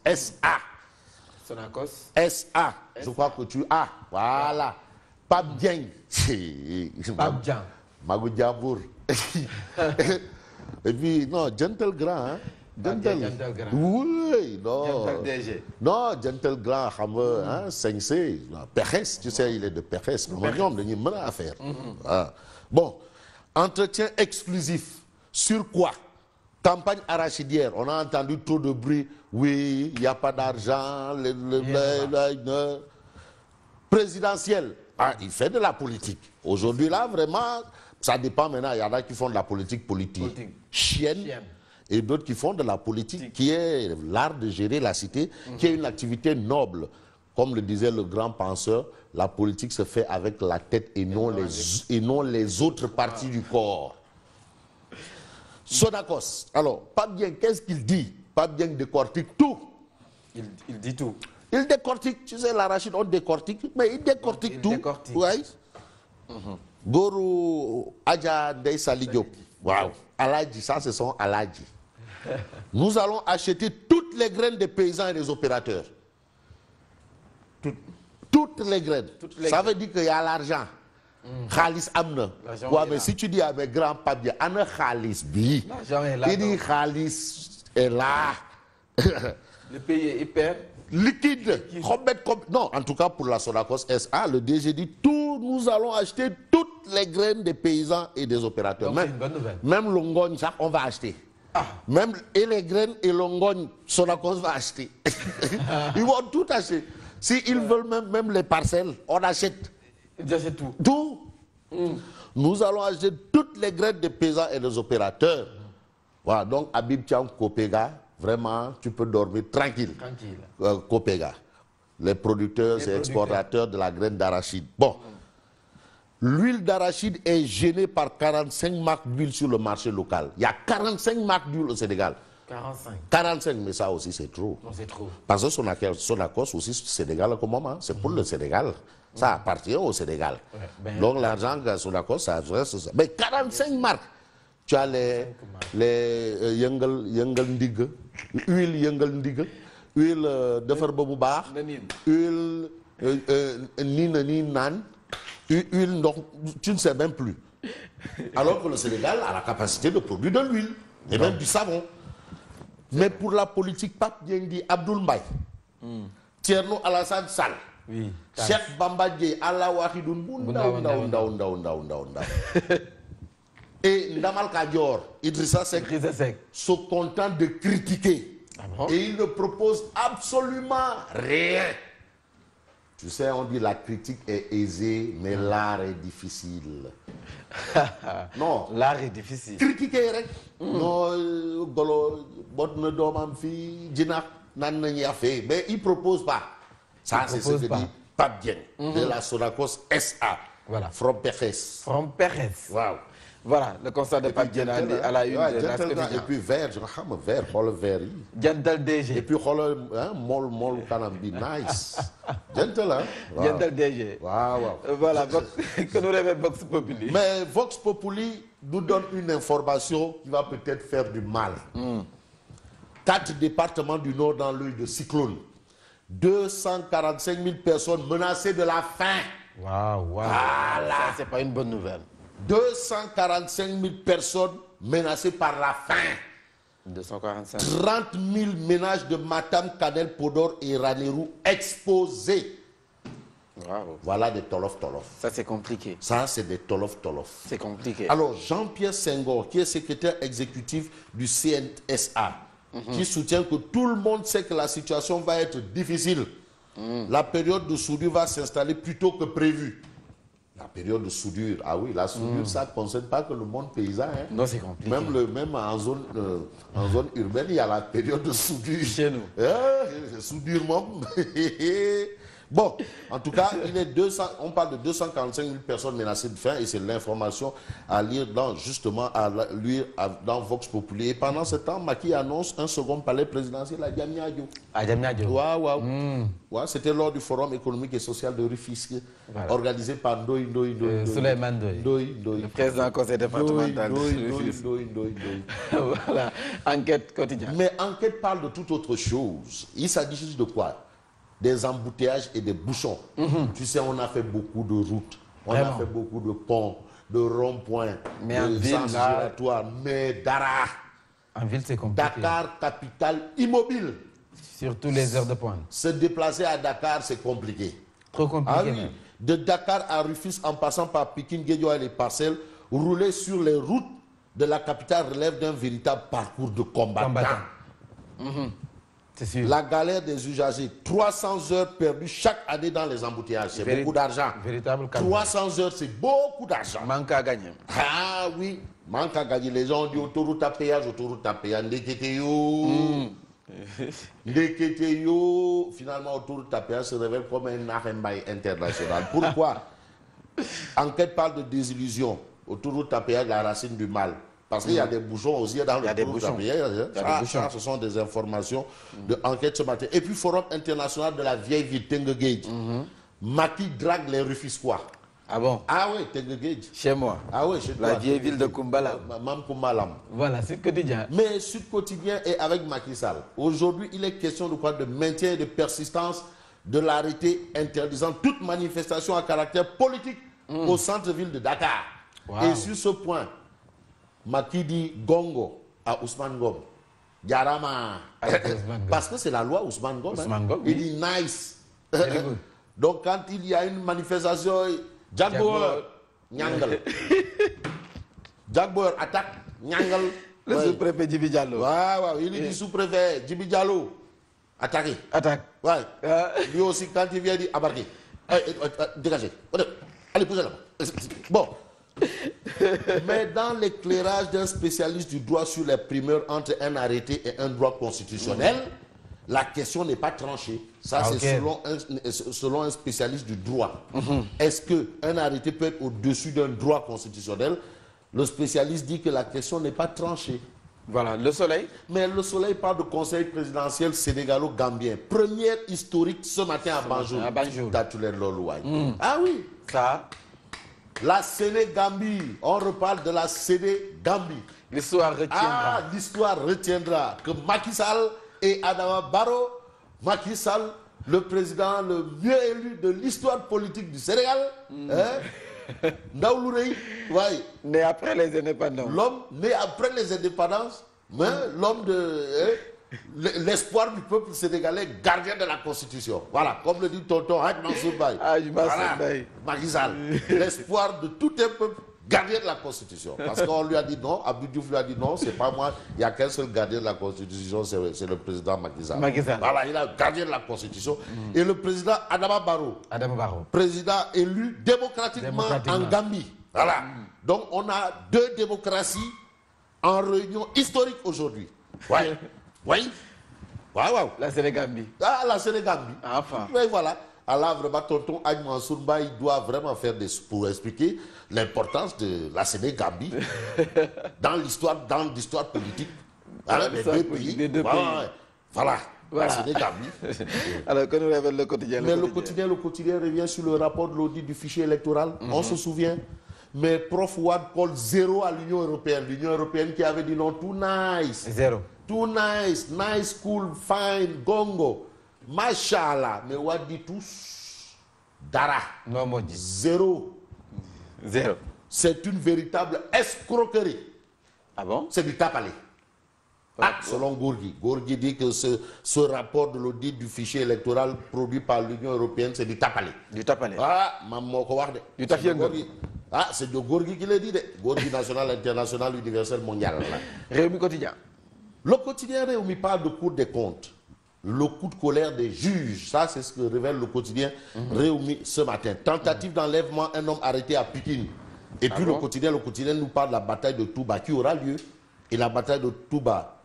SA. Sonacos. SA. Je crois que tu as. Voilà. Pape Dieng. Pape Dieng. Magou Diabour. Et puis, non, Gentle Grand. Hein? Gentle Grand. Oui, non. Gentle DG. Non, Gentle Grand, hein, 5C. Pérez, tu sais, il est de Pérez. Mais on a affaire. Bon, entretien exclusif. Sur quoi? Campagne arachidière. On a entendu trop de bruit. Oui, il n'y a pas d'argent. Présidentielle. Ah, il fait de la politique. Aujourd'hui, là, vraiment, ça dépend maintenant. Il y en a qui font de la politique chienne. Et d'autres qui font de la politique qui est l'art de gérer la cité, qui est une activité noble. Comme le disait le grand penseur, la politique se fait avec la tête et non les autres parties du corps. Sonacos. Alors, Pape Dieng, qu'est-ce qu'il dit? Pape Dieng décortique tout. Il dit tout. Il décortique. Tu sais, l'arachide, on décortique, mais il décortique tout. Oui. Goru Adja Ndeye Sali Diop. Waouh. Aladji, ça, ce sont Aladji. Nous allons acheter toutes les graines des paysans et des opérateurs. Toutes les graines. Ça veut dire qu'il y a l'argent. Khalis amna. Ouais, mais si tu dis à mes grands papiers, Anna Khalis bi. L'argent est là. Il dit Khalis est là. Le pays est hyper liquide. Non, en tout cas pour la Sonacos SA, le DG dit tout, nous allons acheter toutes les graines des paysans et des opérateurs. Donc, même l'ongogne, ça, on va acheter. Même et les graines et l'ongogne, Sonacos va acheter. Ils vont tout acheter. S'ils veulent même les parcelles, on achète. Ils achètent tout. Tout. Nous allons acheter toutes les graines des paysans et des opérateurs. Voilà, donc Habib Thiam Kopega, vraiment, tu peux dormir tranquille. Kopega. Les producteurs et exportateurs de la graine d'arachide. Bon. L'huile d'arachide est gênée par 45 marques d'huile sur le marché local. Il y a 45 marques d'huile au Sénégal. 45, mais ça aussi c'est trop. Non, c'est trop. Parce que Sonacos aussi, Sénégal comme moment, c'est pour le Sénégal. Ça appartient au Sénégal. Ouais, donc l'argent que Sonacos, ça reste. Mais 45 marques. Tu as les Yengal Ndigue, huile Yengal Ndigue, huile de Ferboboubar, huile Nan, huile, non, tu ne sais même plus. Alors que le Sénégal a la capacité de produire de l'huile et même du savon. Mais pour la politique, Pape Dieng dit Abdoul Mbaye, Thierno Alassane Sall, Cheikh Bamba Dièye, Allah Wahidoun, et Ndamal Kadior, Idrissa Seck, sont contents de critiquer. Et ils ne proposent absolument rien. Tu sais, on dit la critique est aisée, mais l'art est difficile. Non. L'art est difficile. Critiquer, rek. Non, golo, botne domam fi, djinak, nan nañi afé. Mais ils ne proposent pas. Ça, c'est ce que dit Pape Dieng, de la Sonacos SA. Voilà. From Pérez. From Pérez. Wow. Voilà, le constat de Pape Dieng à la une de la Et puis vert, je sais vert, le vert. Gentle DG. Et puis mol kanam bi nice. Gentle, hein? Wow. Gentle DG. Wow. Voilà, que nous rêvons Vox Populi. Mais Vox Populi nous donne une information qui va peut-être faire du mal. 4 départements du Nord dans l'œil de cyclone. 245 000 personnes menacées de la faim. Waouh. Voilà. Ça, c'est pas une bonne nouvelle. 245 000 personnes menacées par la faim. 245. 30 000 ménages de Matam, Kanel, Podor et Ranérou exposés. Wow. Voilà des tolof. Ça, c'est compliqué. Ça, c'est des tolof. C'est compliqué. Alors, Jean-Pierre Senghor, qui est secrétaire exécutif du CNSA, qui soutient que tout le monde sait que la situation va être difficile. La période de soudure va s'installer plus tôt que prévu. La période de soudure, ah oui, la soudure, ça ne concerne pas que le monde paysan. Hein. Non, c'est compliqué. Même en zone urbaine, il y a la période de soudure. Chez nous. Soudure, Bon, en tout cas, on parle de 245 000 personnes menacées de faim et c'est l'information à lire dans Vox Populi. Et pendant ce temps, Macky annonce un second palais présidentiel à Diamniadio. À Diamniadio. Ouais, c'était lors du Forum économique et social de Rufisque, organisé par Souleymane Ndoye. Le président du conseil départemental. Voilà, enquête quotidienne. Mais enquête parle de toute autre chose. Il s'agit de quoi? Des embouteillages et des bouchons. Tu sais, on a fait beaucoup de routes, on a fait beaucoup de ponts, de ronds-points, de sens giratoires, mais Dara. En ville, c'est compliqué. Dakar, capitale immobile. Surtout les heures de pointe. Se déplacer à Dakar, c'est compliqué. Trop compliqué. Ah oui. De Dakar à Rufisque, en passant par Pikine, Guédiawaye et les parcelles, rouler sur les routes de la capitale relève d'un véritable parcours de combattant. C'est sûr. La galère des usagers, 300 heures perdues chaque année dans les embouteillages, c'est beaucoup d'argent. Véritable 300 heures, c'est beaucoup d'argent. Manque à gagner. Ah oui, manque à gagner. Les gens ont dit autoroute à péage, Ndeketeyo. Finalement, autoroute à péage se révèle comme un arrembay international. Pourquoi? Enquête parle de désillusion. Autoroute à péage, la racine du mal. Parce qu'il y a des bouchons aussi dans l'autoroute à péage. Ce sont des informations de enquête ce matin. Et puis, Forum international de la vieille ville, Tengue-Gage. Macky drague les Rufisquois. Ah bon? Ah oui, Tengue-Gage. Chez moi. Ah oui, chez toi. La vieille ville de Kumbalam. Mam Kumbalam. Voilà, Sud Quotidien. Mais Sud Quotidien est avec Macky Sall. Aujourd'hui, il est question de quoi? De maintien et de persistance de l'arrêté interdisant toute manifestation à caractère politique au centre-ville de Dakar. Et sur ce point, Macky dit gongo à Ousmane Ngom. Yarama. Parce que c'est la loi Ousmane Ngom. Il dit nice. Donc quand il y a une manifestation, Jack Bauer, Nyangal. Jack Bauer attaque, Nyangal. Le sous-préfet Djibi Diallo. Il dit sous-préfet Djibi Diallo. Attaqué. Attaque. Lui aussi, quand il vient, il dit abarqué. Dégagez. Allez, posez là. Bon. Mais dans l'éclairage d'un spécialiste du droit sur les primeurs entre un arrêté et un droit constitutionnel, la question n'est pas tranchée. Ça, c'est selon un spécialiste du droit. Est-ce qu'un arrêté peut être au-dessus d'un droit constitutionnel? Le spécialiste dit que la question n'est pas tranchée. Voilà, Le Soleil. Mais Le Soleil parle de conseil présidentiel sénégalo-gambien. Première historique ce matin à Banjul. Ah oui. Ça. La Sénégambie, on reparle de la Sénégambie. L'histoire retiendra. L'histoire retiendra que Macky Sall et Adama Barrow, Macky Sall, le président le mieux élu de l'histoire politique du Sénégal, né après les indépendances. L'homme né après les indépendances, mais l'homme de l'espoir du peuple sénégalais, gardien de la Constitution. Voilà, comme le dit tonton Hadj Mansour Baye. Macky Sall, l'espoir de tout un peuple, gardien de la Constitution. Parce qu'on lui a dit non, Abdou Diouf lui a dit non, c'est pas moi, il n'y a qu'un seul gardien de la Constitution, c'est le président Macky Sall. Voilà, il a gardien de la Constitution. Et le président Adama Barrow, président élu démocratiquement en Gambie. Voilà. Donc on a deux démocraties en réunion historique aujourd'hui. La Sénégambie. La Sénégambie. Enfin. Oui, voilà. Alors vraiment, tonton Hadj Mansour Baye doit vraiment faire pour expliquer l'importance de la Sénégambie dans l'histoire politique. Les deux pays. Voilà. La Sénégambie. Alors que nous révèle le quotidien. Mais le quotidien revient sur le rapport de l'audit du fichier électoral. On se souvient. Mais Prof Wade colle 0 à l'Union européenne. L'Union européenne qui avait dit non, tout nice. 0. Too nice, nice, cool, fine, gongo. Machallah. Mais Wade dit tous. Dara. Non, maudit. 0. C'est une véritable escroquerie. Ah bon? C'est du tapalé. Selon Gorgui. Gorgui dit que ce rapport de l'audit du fichier électoral produit par l'Union européenne, c'est du tapalé. Du tapalé. Du tafiengo. C'est de Gorgui qui l'a dit. Gorgui national, international, universel, mondial. Réumi quotidien. Le quotidien Réumi parle de Cour des comptes. Le coup de colère des juges. Ça, c'est ce que révèle le quotidien Réumi ce matin. Tentative d'enlèvement, un homme arrêté à Pikine. Et puis le quotidien nous parle de la bataille de Touba qui aura lieu. Et la bataille de Touba,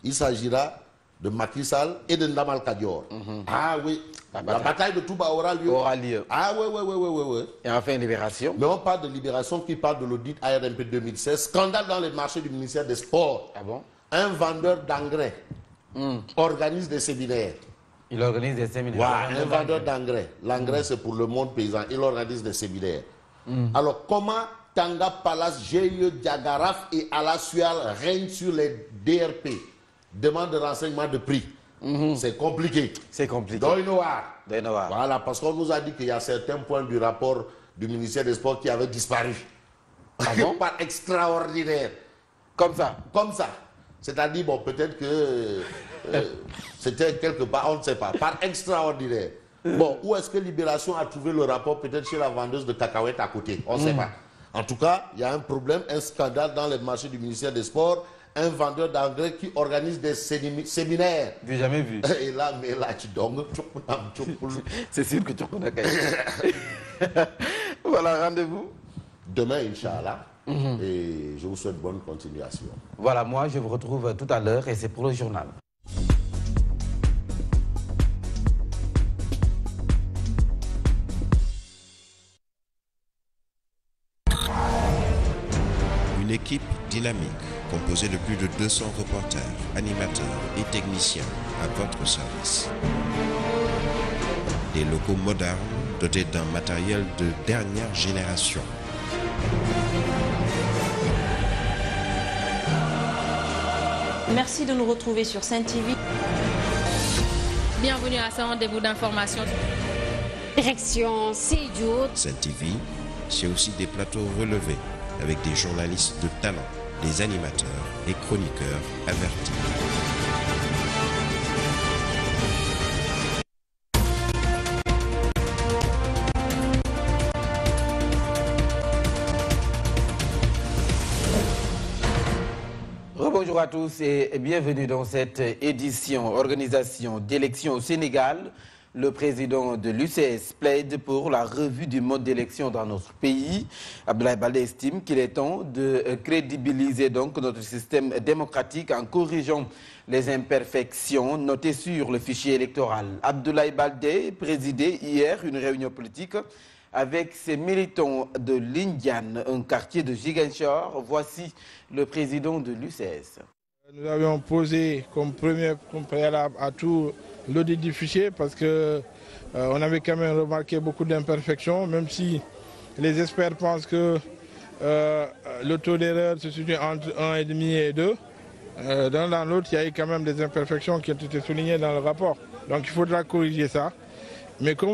il s'agira de Macky Sall et de Ndamal Kadior. Ah oui, la bataille de Touba aura lieu. Ah oui. Et enfin, Libération. Mais on parle de Libération qui parle de l'audit ARMP 2016. Scandale dans les marchés du ministère des Sports. Ah bon? Un vendeur d'engrais organise des séminaires. Il organise des séminaires. Ouais, un vendeur d'engrais. L'engrais, c'est pour le monde paysan. Il organise des séminaires. Alors, comment Tanga Palace, GIE, Diagaraf et Alasual règnent sur les DRP? Demande de renseignement de prix. C'est compliqué. C'est compliqué. Voilà, parce qu'on nous a dit qu'il y a certains points du rapport du ministère des Sports qui avaient disparu. Ah bon? Par extraordinaire. Comme ça? Comme ça. C'est-à-dire, bon, peut-être que c'était quelque part, on ne sait pas. Par extraordinaire. Bon, où est-ce que Libération a trouvé le rapport? Peut-être chez la vendeuse de cacahuètes à côté. On ne sait pas. En tout cas, il y a un problème, un scandale dans les marchés du ministère des Sports. Un vendeur d'engrais qui organise des séminaires. J'ai jamais vu. Et là, mais là, tu donnes. C'est sûr que tu connais. Voilà, rendez-vous. Demain, Inch'Allah. Et je vous souhaite bonne continuation. Voilà, moi, je vous retrouve tout à l'heure et c'est pour le journal. Une équipe dynamique, composée de plus de 200 reporters, animateurs et techniciens à votre service. Des locaux modernes dotés d'un matériel de dernière génération. Merci de nous retrouver sur Sen TV. Bienvenue à ce rendez-vous d'information. Direction Sédhiou. Sen TV, c'est aussi des plateaux relevés avec des journalistes de talent, des animateurs et chroniqueurs avertis. Bonjour à tous et bienvenue dans cette édition organisation d'élections au Sénégal. Le président de l'UCS plaide pour la revue du mode d'élection dans notre pays. Abdoulaye Baldé estime qu'il est temps de crédibiliser donc notre système démocratique en corrigeant les imperfections notées sur le fichier électoral. Abdoulaye Baldé présidait hier une réunion politique avec ses militants de Lindiane, un quartier de Ziguinchor. Voici le président de l'UCS. Nous avions posé comme préalable à tout l'audit du fichier parce qu'on avait quand même remarqué beaucoup d'imperfections, même si les experts pensent que le taux d'erreur se situe entre 1,5 et 2. Dans l'autre, il y a eu quand même des imperfections qui ont été soulignées dans le rapport. Donc il faudra corriger ça. Mais comme